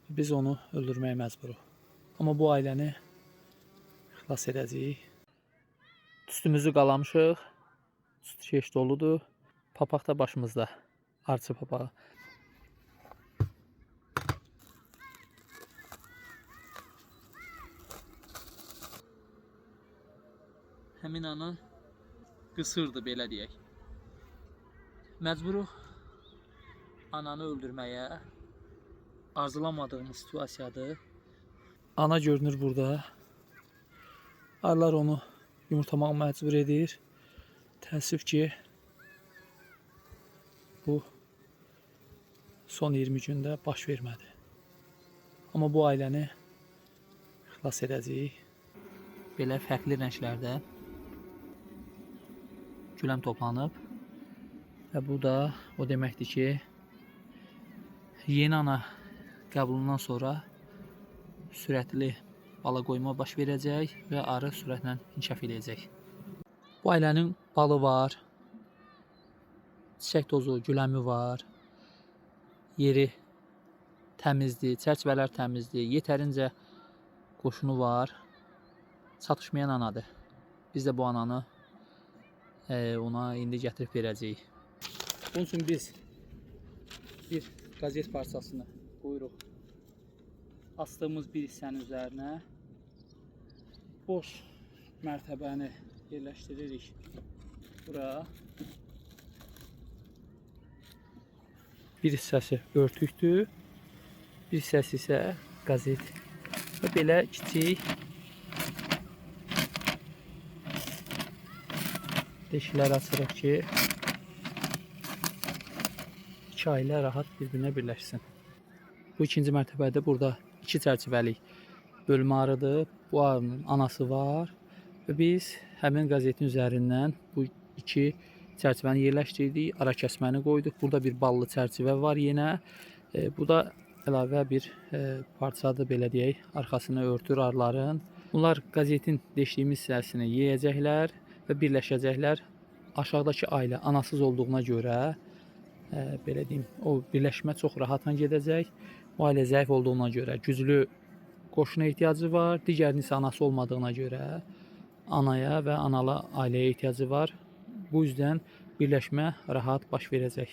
Biz onu öldürməyə məcburuq. Amma bu ailəni xilas edəcəyik. Tüstümüzü qalamışıq. Tüstü şeş doludur. Papaq da başımızda. Arçı papağı. Həmin ana qısırdı, belə deyək. Məcburuq ananı öldürməyə. Arzulamadığımız situasiyadır. Ana görünür burada. Arılar onu yumurtamağa məcbur edir. Təəssüf ki, bu son 20 gündə baş vermədi. Amma bu ailəni xilas edəcəyik. Belə fərqli rənglərdə güləm toplanıb. Və bu da o deməkdir ki, yeni ana qəbulundan sonra sürətli bala qoyma baş verəcək və arı sürətlə inkişaf edəcək. Bu ailənin balı var, çiçək tozu, güləmi var, yeri təmizdir, çərçivələr təmizdir, yetərincə qoşunu var, çatışmayan anadır. Biz də bu ananı ona indi gətirib verəcəyik. Bunun üçün biz bir qazet parçasını qoyuruq astığımız bir hissənin üzərinə. Boş mərtəbəni yerləşdiririk bura. Bir hissəsi örtükdür, bir hissəsi isə qazet. Və belə kiçik deşiklər açırıq ki, iki ailə rahat bir-birinə birləşsin. Bu ikinci mərtəbədə burada 2 çərçivəlik bölmə arıdır. Bu arının anası var və biz həmin qazetin üzərindən bu 2 çərçivəni yerləşdirdik, ara kəsməni qoyduq. Burada bir ballı çərçivə var yenə. Bu da əlavə bir parçadır, belə deyək, arxasını örtür arıların. Bunlar qazetin deşdiyimiz hissəsini yeyəcəklər və birləşəcəklər. Aşağıdakı ailə anasız olduğuna görə, belə deyim, o birləşmə çox rahatla gedəcək. O ailə zəif olduğuna görə güclü qoşuna ehtiyacı var. Digərinin isə anası olmadığına görə anaya və analı ailəyə ehtiyacı var. Bu yüzden birləşmə rahat baş verəcək.